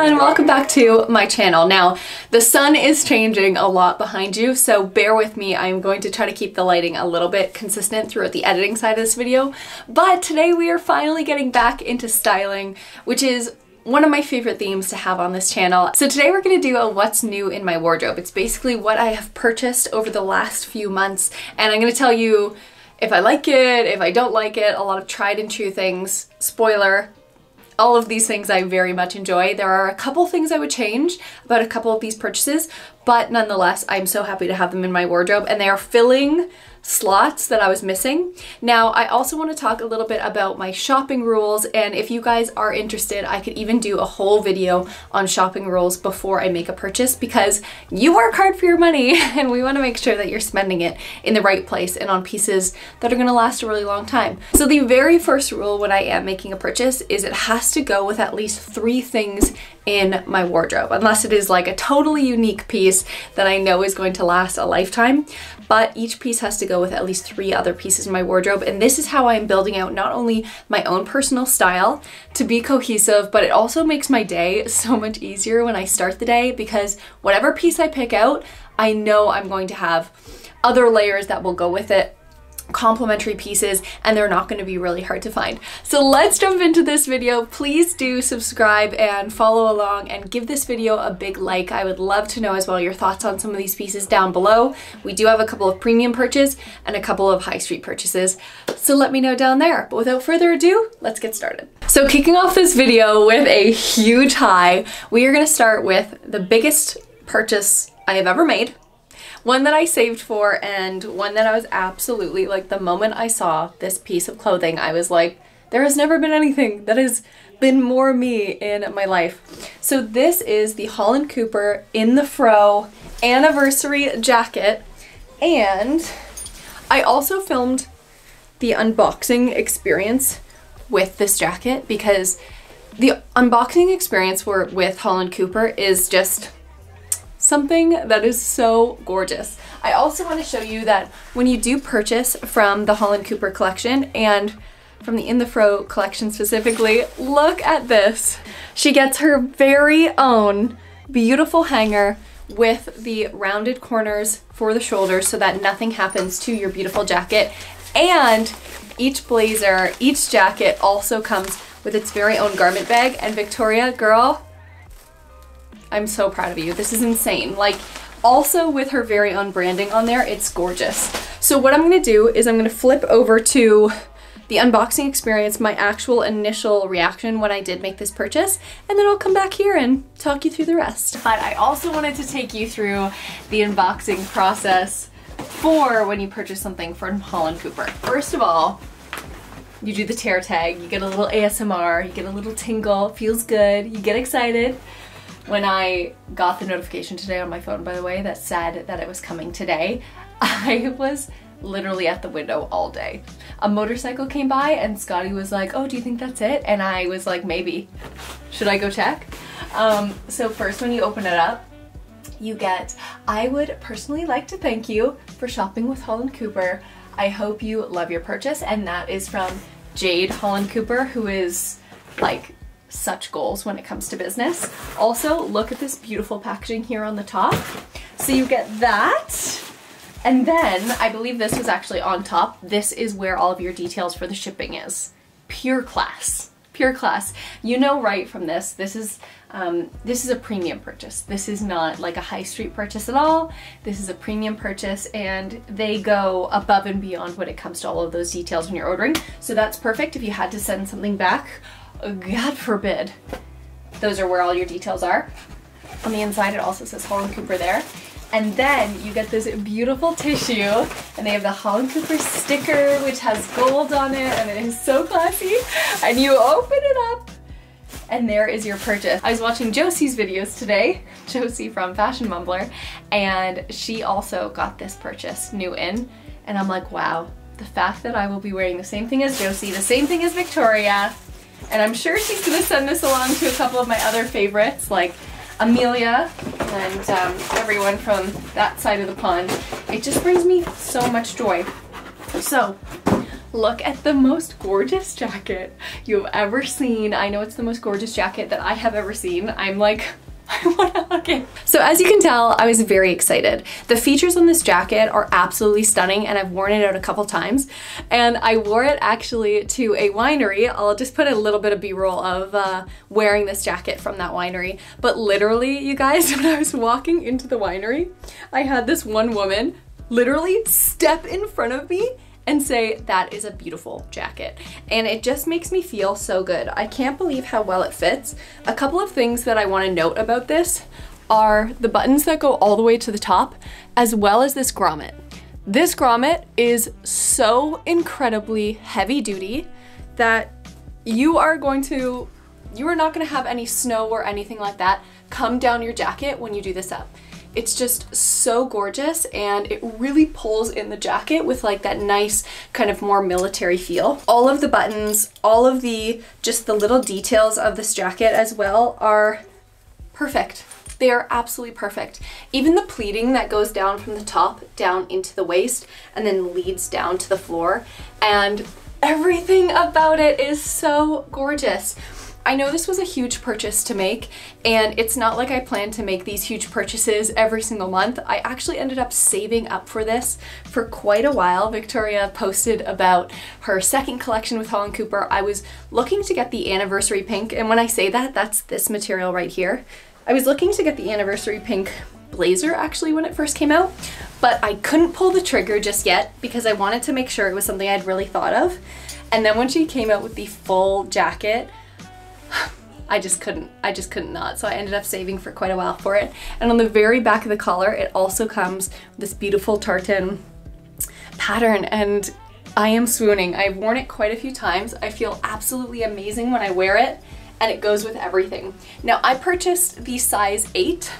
everyone, welcome back to my channel. Now, the sun is changing a lot behind you, so bear with me. I'm going to try to keep the lighting a little bit consistent throughout the editing side of this video, but today we are finally getting back into styling, which is one of my favorite themes to have on this channel. So today we're going to do a what's new in my wardrobe. It's basically what I have purchased over the last few months, and I'm going to tell you if I like it, if I don't like it, a lot of tried and true things. Spoiler, all of these things I very much enjoy. There are a couple things I would change about a couple of these purchases, but nonetheless, I'm so happy to have them in my wardrobe, and they are filling slots that I was missing. Now, I also want to talk a little bit about my shopping rules, and if you guys are interested, I could even do a whole video on shopping rules before I make a purchase, because you work hard for your money and we want to make sure that you're spending it in the right place and on pieces that are going to last a really long time. So the very first rule when I am making a purchase is it has to go with at least 3 things in my wardrobe, unless it is like a totally unique piece that I know is going to last a lifetime. But each piece has to go with at least 3 other pieces in my wardrobe, and this is how I'm building out not only my own personal style to be cohesive, but it also makes my day so much easier when I start the day, because whatever piece I pick out, I know I'm going to have other layers that will go with it, complementary pieces, and they're not going to be really hard to find. So let's jump into this video. Please do subscribe and follow along and give this video a big like. I would love to know as well your thoughts on some of these pieces down below. We do have a couple of premium purchases and a couple of high street purchases, so let me know down there. But without further ado, let's get started. So kicking off this video with a huge high, we are going to start with the biggest purchase I have ever made. One that I saved for, and one that I was absolutely, like, the moment I saw this piece of clothing, I was like, there has never been anything that has been more me in my life. So this is the Holland Cooper in the Frow anniversary jacket, and I also filmed the unboxing experience with this jacket, because the unboxing experience with Holland Cooper is just something that is so gorgeous. I also want to show you that when you do purchase from the Holland Cooper collection, and from the In the Frow collection specifically, look at this. She gets her very own beautiful hanger with the rounded corners for the shoulders so that nothing happens to your beautiful jacket. And each blazer, each jacket also comes with its very own garment bag. And Victoria, girl, I'm so proud of you. This is insane. Like, also with her very own branding on there, it's gorgeous. So what I'm gonna do is I'm gonna flip over to the unboxing experience, my actual initial reaction when I did make this purchase, and then I'll come back here and talk you through the rest. But I also wanted to take you through the unboxing process for when you purchase something from Holland Cooper. First of all, you do the tear tag, you get a little ASMR, you get a little tingle, it feels good, you get excited. When I got the notification today on my phone, by the way, that said that it was coming today, I was literally at the window all day. A motorcycle came by and Scotty was like, oh, do you think that's it? And I was like, maybe. Should I go check? So first, when you open it up, you get, I would personally like to thank you for shopping with Holland Cooper. I hope you love your purchase. And that is from Jade Holland Cooper, who is like such goals when it comes to business. Also, look at this beautiful packaging here on the top. So you get that, and then I believe this was actually on top. This is where all of your details for the shipping is. Pure class. Pure class. You know right from this, this is a premium purchase. This is not like a high street purchase at all. This is a premium purchase, and they go above and beyond when it comes to all of those details when you're ordering. So that's perfect if you had to send something back. God forbid. Those are where all your details are. On the inside, it also says Holland Cooper there. And then you get this beautiful tissue, and they have the Holland Cooper sticker, which has gold on it, and it is so classy. And you open it up, and there is your purchase. I was watching Josie's videos today, Josie from Fashion Mumbler, and she also got this purchase new in, and I'm like, wow, the fact that I will be wearing the same thing as Josie, the same thing as Victoria, and I'm sure she's gonna send this along to a couple of my other favorites, like Amelia and everyone from that side of the pond. It just brings me so much joy. So Look at the most gorgeous jacket you've ever seen. I know it's the most gorgeous jacket that I have ever seen. I'm like, I wanna hug it. So as you can tell, I was very excited. The features on this jacket are absolutely stunning, and I've worn it out a couple times. And I wore it actually to a winery. I'll just put a little bit of B-roll of wearing this jacket from that winery. But literally, you guys, when I was walking into the winery, I had this one woman literally step in front of me and say, that is a beautiful jacket. And it just makes me feel so good. I can't believe how well it fits. A couple of things that I want to note about this are the buttons that go all the way to the top, as well as this grommet. This grommet is so incredibly heavy duty that you are not going to have any snow or anything like that come down your jacket when you do this up. It's just so gorgeous, and it really pulls in the jacket with like that nice kind of more military feel. All of the buttons, all of just the little details of this jacket as well are perfect. They are absolutely perfect. Even the pleating that goes down from the top down into the waist and then leads down to the floor, and everything about it is so gorgeous. I know this was a huge purchase to make, and it's not like I planned to make these huge purchases every single month. I actually ended up saving up for this for quite a while. Victoria posted about her second collection with Holland Cooper. I was looking to get the anniversary pink, and when I say that, that's this material right here. I was looking to get the anniversary pink blazer actually when it first came out, but I couldn't pull the trigger just yet because I wanted to make sure it was something I'd really thought of. And then when she came out with the full jacket, I just couldn't not. So I ended up saving for quite a while for it. And on the very back of the collar, it also comes with this beautiful tartan pattern, and I am swooning. I've worn it quite a few times. I feel absolutely amazing when I wear it, and it goes with everything. Now, I purchased the size 8,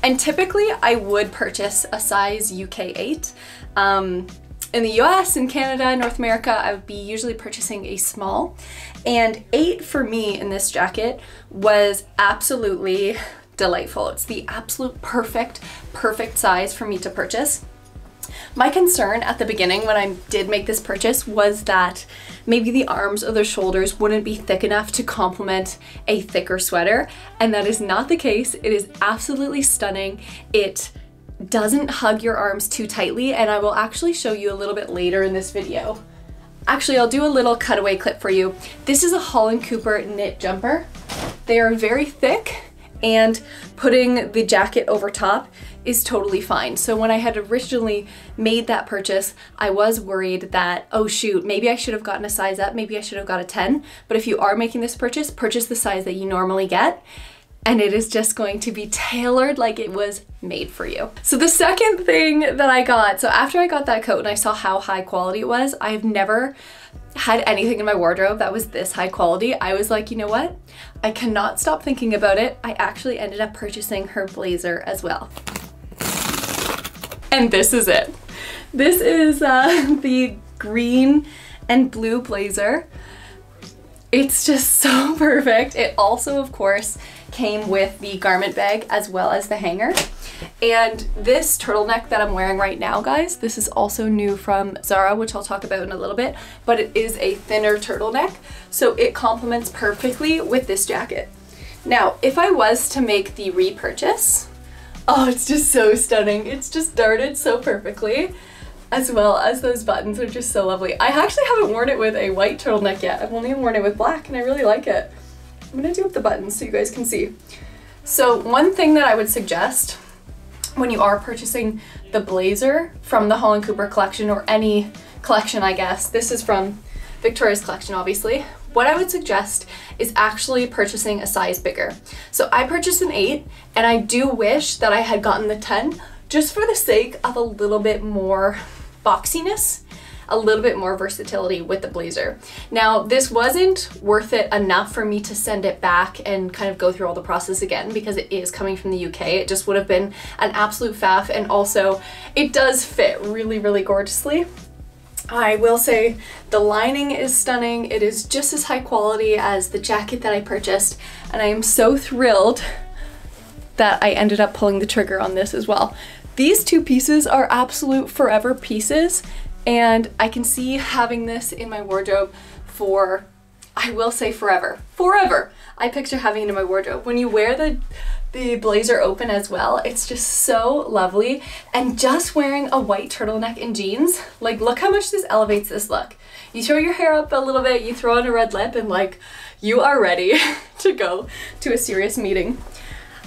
and typically I would purchase a size UK 8. In the US and Canada and North America, I would be usually purchasing a small, and 8 for me in this jacket was absolutely delightful. It's the absolute perfect size for me to purchase. My concern at the beginning when I did make this purchase was that maybe the arms or the shoulders wouldn't be thick enough to complement a thicker sweater, and that is not the case. It is absolutely stunning. It doesn't hug your arms too tightly, and I will actually show you a little bit later in this video. Actually, I'll do a little cutaway clip for you. This is a Holland Cooper knit jumper. They are very thick, and putting the jacket over top is totally fine. So when I had originally made that purchase, I was worried that, oh shoot, maybe I should have gotten a size up, maybe I should have got a 10. But if you are making this purchase, purchase the size that you normally get, and it is just going to be tailored like it was made for you. So the second thing that I got, so after I got that coat and I saw how high quality it was, I've never had anything in my wardrobe that was this high quality. I was like, you know what? I cannot stop thinking about it. I actually ended up purchasing her blazer as well. And this is it. This is the green and blue blazer. It's just so perfect. It also, of course, came with the garment bag as well as the hanger. And this turtleneck that I'm wearing right now, guys, this is also new from Zara, which I'll talk about in a little bit, but it is a thinner turtleneck, so it complements perfectly with this jacket. Now, if I was to make the repurchase, oh, it's just so stunning. It's just darted so perfectly, as well as those buttons are just so lovely. I actually haven't worn it with a white turtleneck yet. I've only worn it with black, and I really like it. I'm gonna do up the buttons so you guys can see. So one thing that I would suggest when you are purchasing the blazer from the Holland Cooper collection, or any collection, I guess, this is from Victoria's collection, obviously, what I would suggest is actually purchasing a size bigger. So I purchased an 8, and I do wish that I had gotten the 10, just for the sake of a little bit more boxiness, a little bit more versatility with the blazer. Now, this wasn't worth it enough for me to send it back and kind of go through all the process again, because it is coming from the UK. It just would have been an absolute faff, and also it does fit really, really gorgeously. I will say the lining is stunning. It is just as high quality as the jacket that I purchased, and I am so thrilled that I ended up pulling the trigger on this as well. These two pieces are absolute forever pieces. and I can see having this in my wardrobe for, I will say forever. Forever! I picture having it in my wardrobe. When you wear the blazer open as well, it's just so lovely. And just wearing a white turtleneck and jeans, like look how much this elevates this look. You throw your hair up a little bit, you throw on a red lip, and like you are ready to go to a serious meeting.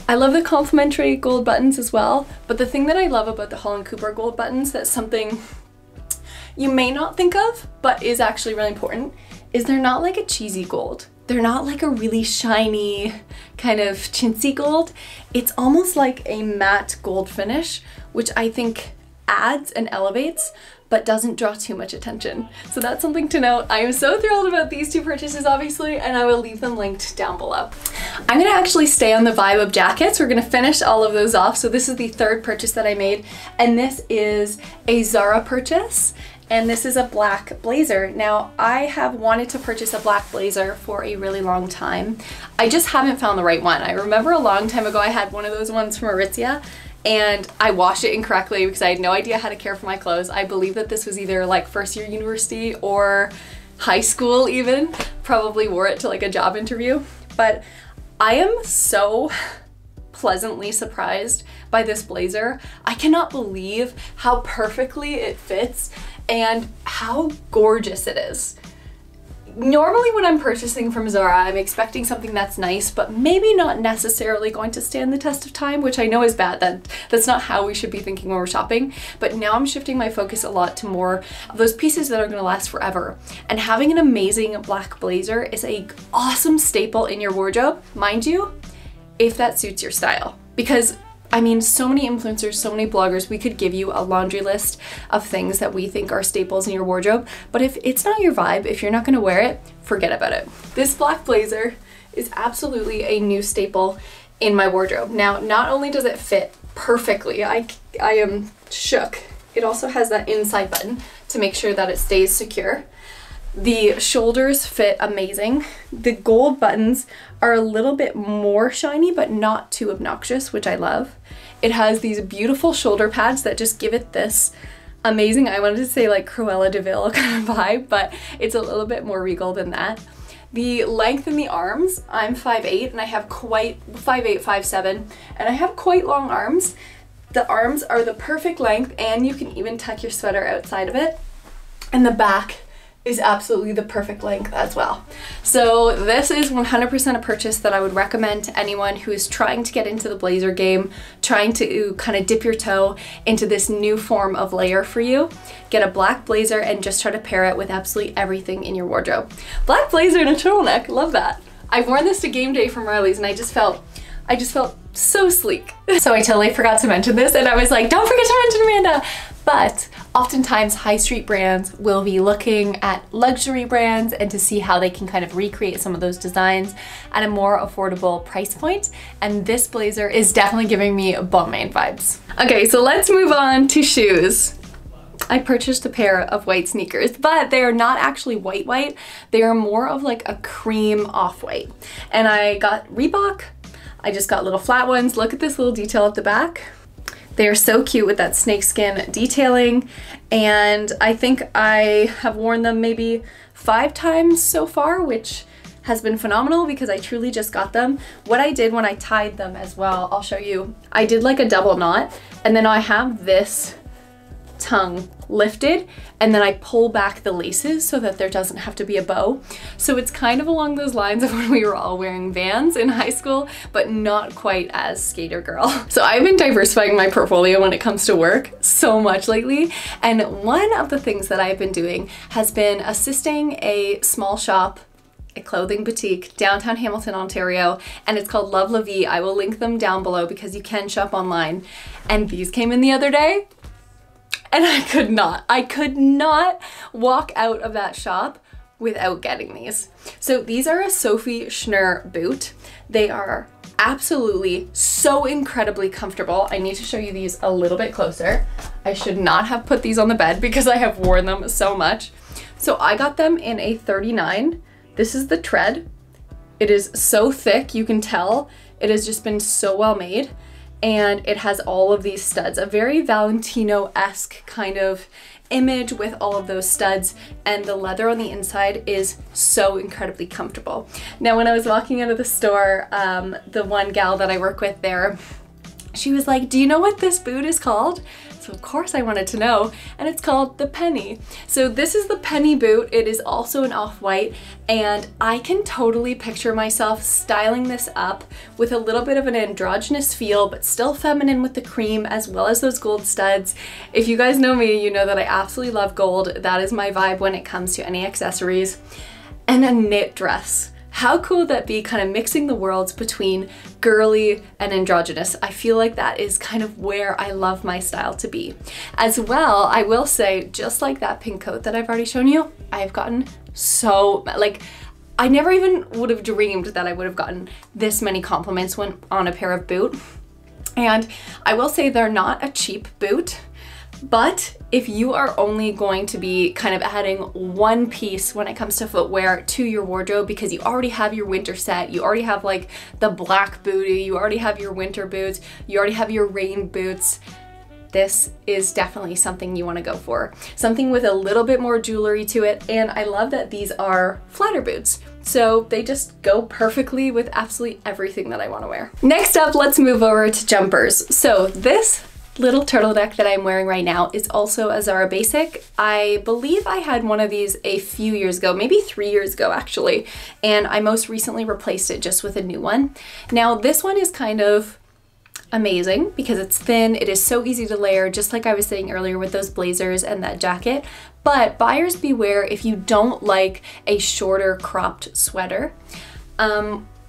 I love the complimentary gold buttons as well, but the thing that I love about the Holland Cooper gold buttons, that's something you may not think of, but is actually really important, is they're not like a cheesy gold. They're not like a really shiny kind of chintzy gold. It's almost like a matte gold finish, which I think adds and elevates, but doesn't draw too much attention. So that's something to note. I am so thrilled about these two purchases, obviously, and I will leave them linked down below. I'm gonna actually stay on the vibe of jackets. We're gonna finish all of those off. So this is the third purchase that I made, and this is a Zara purchase. And this is a black blazer. Now, I have wanted to purchase a black blazer for a really long time. I just haven't found the right one. I remember a long time ago I had one of those ones from Aritzia, and I washed it incorrectly because I had no idea how to care for my clothes. I believe that this was either like first year university or high school even. Probably wore it to like a job interview. But I am so pleasantly surprised by this blazer. I cannot believe how perfectly it fits and how gorgeous it is. Normally when I'm purchasing from Zara, I'm expecting something that's nice, but maybe not necessarily going to stand the test of time, which I know is bad. That's not how we should be thinking when we're shopping. But now I'm shifting my focus a lot to more of those pieces that are gonna last forever. And having an amazing black blazer is an awesome staple in your wardrobe, mind you, if that suits your style. Because I mean, so many influencers, so many bloggers, we could give you a laundry list of things that we think are staples in your wardrobe, but if it's not your vibe, if you're not gonna wear it, forget about it. This black blazer is absolutely a new staple in my wardrobe. Now, not only does it fit perfectly, I am shook. It also has that inside button to make sure that it stays secure. The shoulders fit amazing. The gold buttons are a little bit more shiny, but not too obnoxious, which I love. It has these beautiful shoulder pads that just give it this amazing, I wanted to say like Cruella de Vil kind of vibe, but it's a little bit more regal than that. The length in the arms, I'm 5'8", and I have quite 5'8", 5'7", and I have quite long arms. The arms are the perfect length, and you can even tuck your sweater outside of it. And the back is absolutely the perfect length as well. So this is 100% a purchase that I would recommend to anyone who is trying to get into the blazer game, trying to kind of dip your toe into this new form of layer for you. Get a black blazer and just try to pair it with absolutely everything in your wardrobe. Black blazer and a turtleneck, love that. I've worn this to game day from Riley's, and I just felt so sleek. So I totally forgot to mention this, and I was like, don't forget to mention Amanda. But oftentimes high street brands will be looking at luxury brands and to see how they can kind of recreate some of those designs at a more affordable price point. And this blazer is definitely giving me Balmain vibes. Okay, so let's move on to shoes. I purchased a pair of white sneakers, but they are not actually white. They are more of like a cream off-white. And I got Reebok. I just got little flat ones. Look at this little detail at the back. They are so cute with that snakeskin detailing, and I think I have worn them maybe 5 times so far, which has been phenomenal because I truly just got them. What I did when I tied them as well, I'll show you. I did like a double knot, and then I have this tongue lifted, and then I pull back the laces so that there doesn't have to be a bow. So it's kind of along those lines of when we were all wearing Vans in high school, but not quite as skater girl. So I've been diversifying my portfolio when it comes to work so much lately, and one of the things that I've been doing has been assisting a small shop, a clothing boutique downtown Hamilton, Ontario, and it's called Luv La Vie. I will link them down below because you can shop online. And these came in the other day, and I could not walk out of that shop without getting these. So these are a Sofie Schnoor Boot. They are absolutely so incredibly comfortable. I need to show you these a little bit closer. I should not have put these on the bed because I have worn them so much. So I got them in a 39. This is the tread. It is so thick, you can tell. It has just been so well made. And it has all of these studs, a very Valentino-esque kind of image with all of those studs, and the leather on the inside is so incredibly comfortable. Now, when I was walking out of the store, the one gal that I work with there, she was like, do you know what this boot is called? So of course I wanted to know, and it's called the Penny. So this is the Penny boot. It is also an off-white, and I can totally picture myself styling this up with a little bit of an androgynous feel, but still feminine with the cream as well as those gold studs. If you guys know me, you know that I absolutely love gold. That is my vibe when it comes to any accessories. And a knit dress. How cool would that be, kind of mixing the worlds between girly and androgynous? I feel like that is kind of where I love my style to be. As well, I will say, just like that pink coat that I've already shown you, I've gotten so, like, I never even would have dreamed that I would have gotten this many compliments when on a pair of boot. And I will say they're not a cheap boot. But if you are only going to be kind of adding one piece when it comes to footwear to your wardrobe, because you already have your winter set, you already have like the black booty, you already have your winter boots, you already have your rain boots, this is definitely something you want to go for. Something with a little bit more jewelry to it, and I love that these are flatter boots. So they just go perfectly with absolutely everything that I want to wear. Next up, let's move over to jumpers. So this little turtleneck that I'm wearing right now is also a Zara basic. I believe I had one of these a few years ago, maybe 3 years ago actually, and I most recently replaced it just with a new one. Now this one is kind of amazing because it's thin, it is so easy to layer, just like I was saying earlier with those blazers and that jacket. But buyers beware if you don't like a shorter cropped sweater.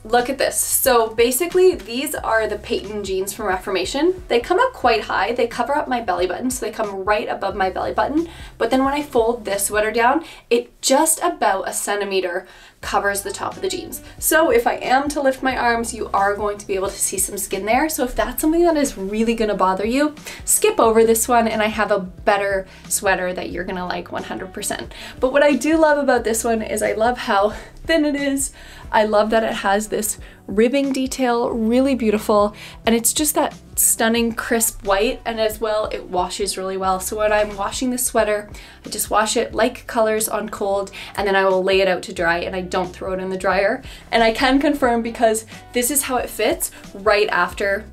Look at this. So basically these are the Peyton jeans from Reformation. They come up quite high. They cover up my belly button, so they come right above my belly button. But then when I fold this sweater down, it just about a centimeter covers the top of the jeans. So if I am to lift my arms, you are going to be able to see some skin there. So if that's something that is really gonna bother you, skip over this one and I have a better sweater that you're gonna like 100%. But what I do love about this one is I love how thin it is. I love that it has this ribbing detail, really beautiful, and it's just that stunning crisp white, and as well it washes really well. So when I'm washing this sweater, I just wash it like colors on cold, and then I will lay it out to dry, and I don't throw it in the dryer. And I can confirm because this is how it fits right after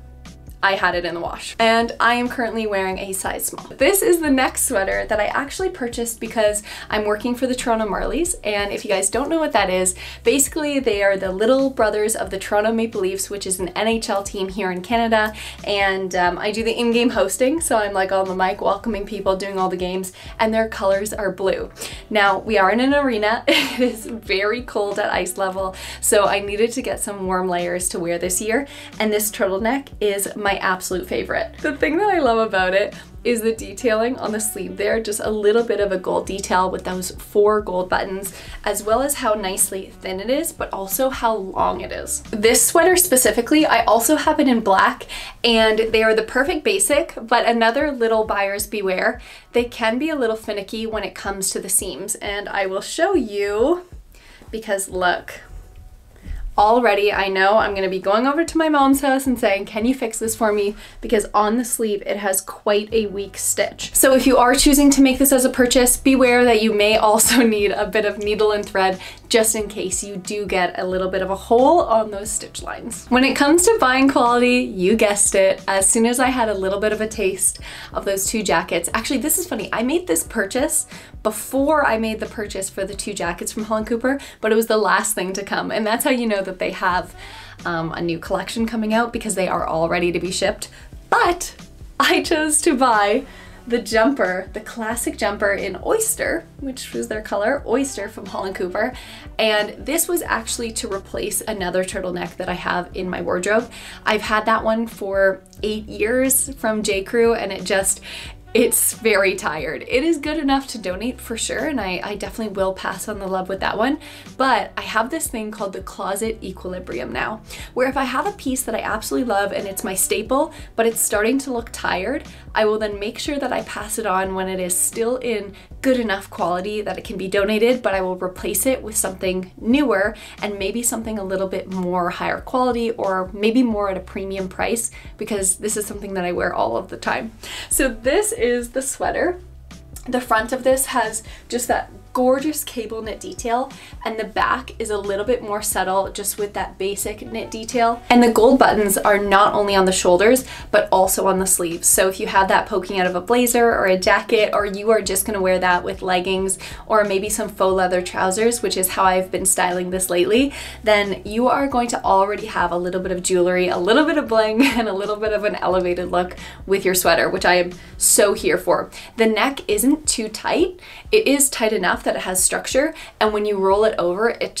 I had it in the wash. And I am currently wearing a size small. This is the next sweater that I actually purchased because I'm working for the Toronto Marlies, and if you guys don't know what that is, basically they are the little brothers of the Toronto Maple Leafs, which is an NHL team here in Canada, and I do the in-game hosting, so I'm like on the mic welcoming people, doing all the games, and their colors are blue. Now, we are in an arena, it is very cold at ice level, so I needed to get some warm layers to wear this year, and this turtleneck is my absolute favorite. The thing that I love about it is the detailing on the sleeve there, just a little bit of a gold detail with those 4 gold buttons, as well as how nicely thin it is, but also how long it is. This sweater specifically, I also have it in black, and they are the perfect basic, but another little buyers beware, they can be a little finicky when it comes to the seams, and I will show you because look. Already, I know I'm gonna be going over to my mom's house and saying, can you fix this for me? Because on the sleeve, it has quite a weak stitch. So if you are choosing to make this as a purchase, beware that you may also need a bit of needle and thread just in case you do get a little bit of a hole on those stitch lines. When it comes to buying quality, you guessed it, as soon as I had a little bit of a taste of those 2 jackets, actually this is funny, I made this purchase before I made the purchase for the 2 jackets from Holland Cooper, but it was the last thing to come, and that's how you know that they have a new collection coming out, because they are all ready to be shipped. But I chose to buy the jumper, the classic jumper in Oyster, which was their color, Oyster from Holland Cooper, and this was actually to replace another turtleneck that I have in my wardrobe. I've had that one for 8 years from J. Crew, and it's very tired. It is good enough to donate for sure, and I definitely will pass on the love with that one, but I have this thing called the closet equilibrium now, where if I have a piece that I absolutely love and it's my staple, but it's starting to look tired, I will then make sure that I pass it on when it is still in good enough quality that it can be donated, but I will replace it with something newer and maybe something a little bit more higher quality, or maybe more at a premium price, because this is something that I wear all of the time. So this is the sweater. The front of this has just that gorgeous cable knit detail, and the back is a little bit more subtle just with that basic knit detail. And the gold buttons are not only on the shoulders but also on the sleeves, so if you have that poking out of a blazer or a jacket, or you are just going to wear that with leggings or maybe some faux leather trousers, which is how I've been styling this lately, then you are going to already have a little bit of jewelry, a little bit of bling, and a little bit of an elevated look with your sweater, which I am so here for. The neck isn't too tight. It is tight enough that it has structure, and when you roll it over, it's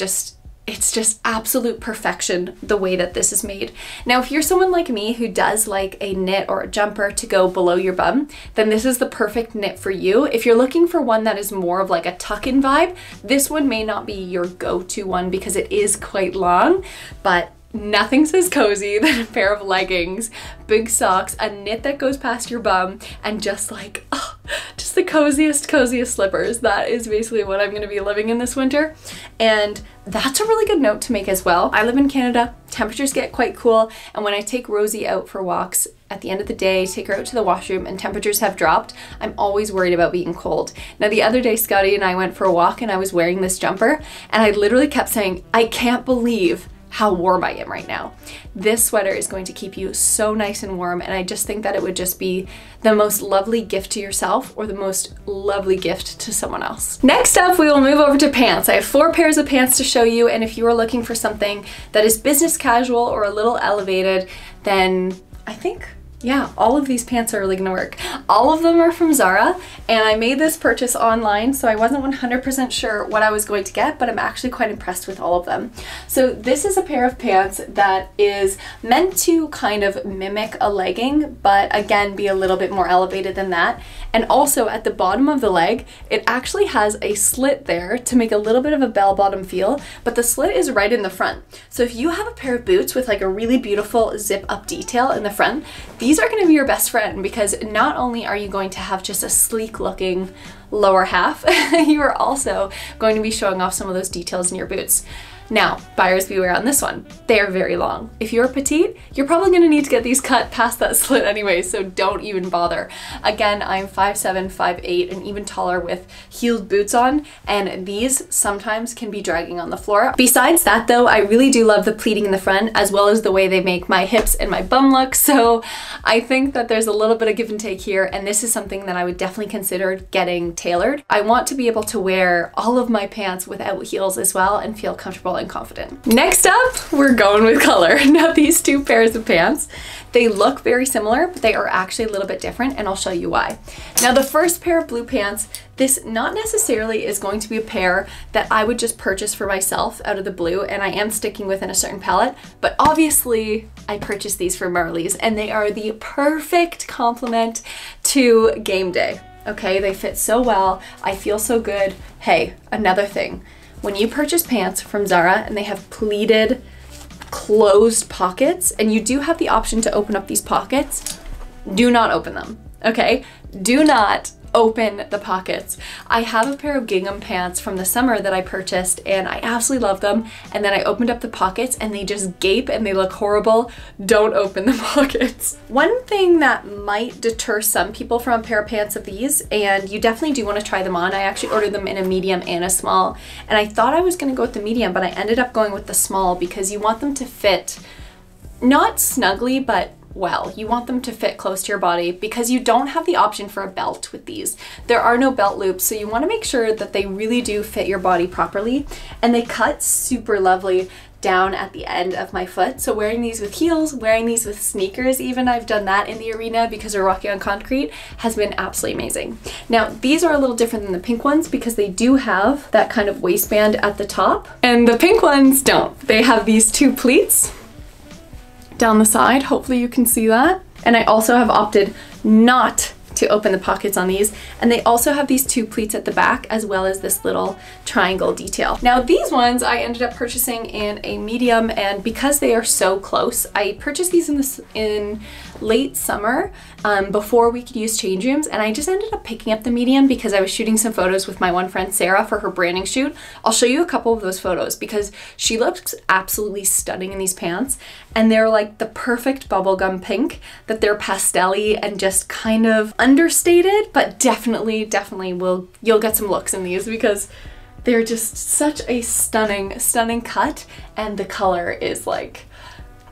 just absolute perfection the way that this is made. Now, if you're someone like me who does like a knit or a jumper to go below your bum, then this is the perfect knit for you. If you're looking for one that is more of like a tuck-in vibe, this one may not be your go-to one because it is quite long, but nothing says cozy than a pair of leggings, big socks, a knit that goes past your bum, and just like, oh, just the coziest slippers. That is basically what I'm gonna be living in this winter. And that's a really good note to make as well. I live in Canada, temperatures get quite cool, and when I take Rosie out for walks at the end of the day, take her out to the washroom and temperatures have dropped, I'm always worried about being cold. Now the other day, Scotty and I went for a walk and I was wearing this jumper, and I literally kept saying, I can't believe how warm I am right now. This sweater is going to keep you so nice and warm, and I just think that it would just be the most lovely gift to yourself or the most lovely gift to someone else. Next up, we will move over to pants. I have 4 pairs of pants to show you, and if you are looking for something that is business casual or a little elevated, then I think, yeah, all of these pants are really gonna work. All of them are from Zara, and I made this purchase online, so I wasn't 100% sure what I was going to get, but I'm actually quite impressed with all of them. So this is a pair of pants that is meant to kind of mimic a legging, but again, be a little bit more elevated than that. And also at the bottom of the leg, it actually has a slit there to make a little bit of a bell-bottom feel, but the slit is right in the front. So if you have a pair of boots with like a really beautiful zip-up detail in the front, these are going to be your best friend, because not only are you going to have just a sleek looking lower half, you are also going to be showing off some of those details in your boots. Now, buyers beware on this one. They are very long. If you're petite, you're probably gonna need to get these cut past that slit anyway, so don't even bother. Again, I'm 5'7", 5'8", and even taller with heeled boots on, and these sometimes can be dragging on the floor. Besides that though, I really do love the pleating in the front, as well as the way they make my hips and my bum look, so I think that there's a little bit of give and take here, and this is something that I would definitely consider getting tailored. I want to be able to wear all of my pants without heels as well and feel comfortable and confident. Next up, we're going with color. Now these 2 pairs of pants, they look very similar, but they are actually a little bit different, and I'll show you why. Now the first pair of blue pants, this not necessarily is going to be a pair that I would just purchase for myself out of the blue, and I am sticking within a certain palette, but obviously I purchased these for Marley's, and they are the perfect complement to game day. Okay, they fit so well, I feel so good. Hey, another thing. When you purchase pants from Zara and they have pleated closed pockets, and you do have the option to open up these pockets, do not open them, okay? Do not open the pockets. I have a pair of gingham pants from the summer that I purchased, and I absolutely love them, and then I opened up the pockets and they just gape and they look horrible. Don't open the pockets. One thing that might deter some people from a pair of pants of these, and you definitely do want to try them on, I actually ordered them in a medium and a small, and I thought I was going to go with the medium, but I ended up going with the small because you want them to fit not snugly, but well, you want them to fit close to your body, because you don't have the option for a belt with these. There are no belt loops, so you want to make sure that they really do fit your body properly, and they cut super lovely down at the end of my foot. So wearing these with heels, wearing these with sneakers even, I've done that in the arena because we're walking on concrete, has been absolutely amazing. Now these are a little different than the pink ones because they do have that kind of waistband at the top, and the pink ones don't. They have these 2 pleats down the side. Hopefully you can see that. And I also have opted not to open the pockets on these, and they also have these 2 pleats at the back, as well as this little triangle detail. Now these ones I ended up purchasing in a medium, and because they are so close, I purchased these in late summer before we could use change rooms, and I just ended up picking up the medium because I was shooting some photos with my one friend Sarah for her branding shoot. I'll show you a couple of those photos because she looks absolutely stunning in these pants, and they're like the perfect bubblegum pink, that they're pastel-y and just kind of understated, but definitely you'll get some looks in these because they're just such a stunning cut, and the color is like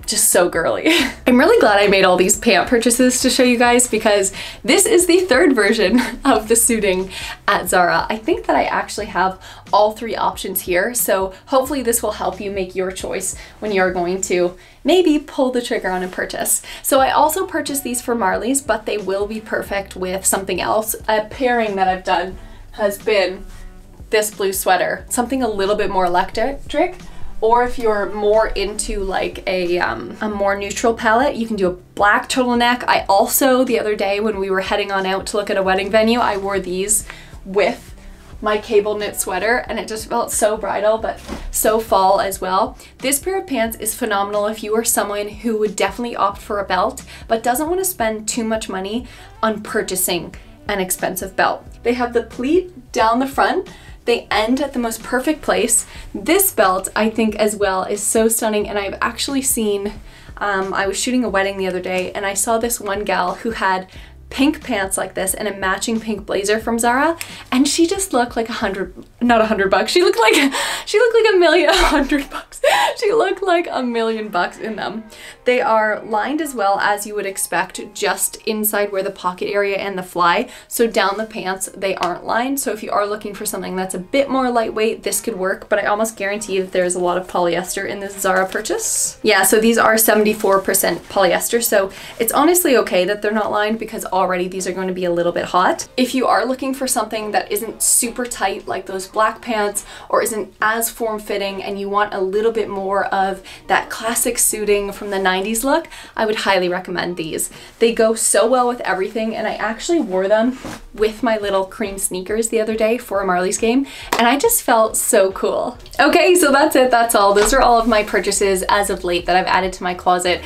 just so girly. I'm really glad I made all these pant purchases to show you guys because this is the third version of the suiting at Zara. I think that I actually have all three options here, so hopefully this will help you make your choice when you're going to maybe pull the trigger on a purchase. So I also purchased these for Marley's, but they will be perfect with something else. A pairing that I've done has been this blue sweater, something a little bit more electric. Or if you're more into like a more neutral palette, you can do a black turtleneck. I also, the other day when we were heading on out to look at a wedding venue, I wore these with my cable knit sweater and it just felt so bridal, but so fall as well. This pair of pants is phenomenal if you are someone who would definitely opt for a belt, but doesn't want to spend too much money on purchasing an expensive belt. They have the pleat down the front. They end at the most perfect place. This belt, I think as well, is so stunning, and I've actually seen, I was shooting a wedding the other day and I saw this one gal who had pink pants like this and a matching pink blazer from Zara, and she just looked like not $100. She looked like $1 million, $100. She looked like $1 million in them. They are lined as well as you would expect, just inside where the pocket area and the fly. So down the pants, they aren't lined. So if you are looking for something that's a bit more lightweight, this could work, but I almost guarantee that there's a lot of polyester in this Zara purchase. Yeah, so these are 74% polyester, so it's honestly okay that they're not lined because already these are going to be a little bit hot. If you are looking for something that isn't super tight like those black pants or isn't as form-fitting and you want a little bit more of that classic suiting from the 90s look, I would highly recommend these. They go so well with everything, and I actually wore them with my little cream sneakers the other day for a Marley's game, and I just felt so cool. Okay, so that's it, that's all. Those are all of my purchases as of late that I've added to my closet,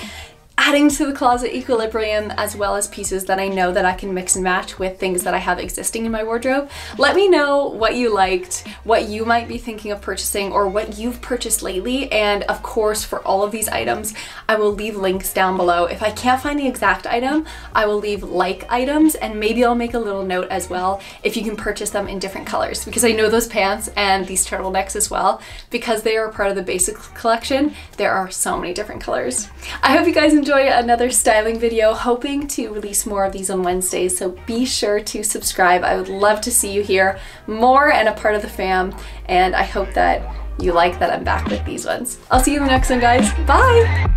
adding to the closet equilibrium, as well as pieces that I know that I can mix and match with things that I have existing in my wardrobe. Let me know what you liked, what you might be thinking of purchasing, or what you've purchased lately. And of course, for all of these items, I will leave links down below. If I can't find the exact item, I will leave like items, and maybe I'll make a little note as well if you can purchase them in different colors, because I know those pants and these turtlenecks as well, because they are part of the basics collection, there are so many different colors. I hope you guys enjoy another styling video, hoping to release more of these on Wednesdays, so be sure to subscribe. I would love to see you here more and a part of the fam, and I hope that you like that I'm back with these ones. I'll see you in the next one, guys. Bye!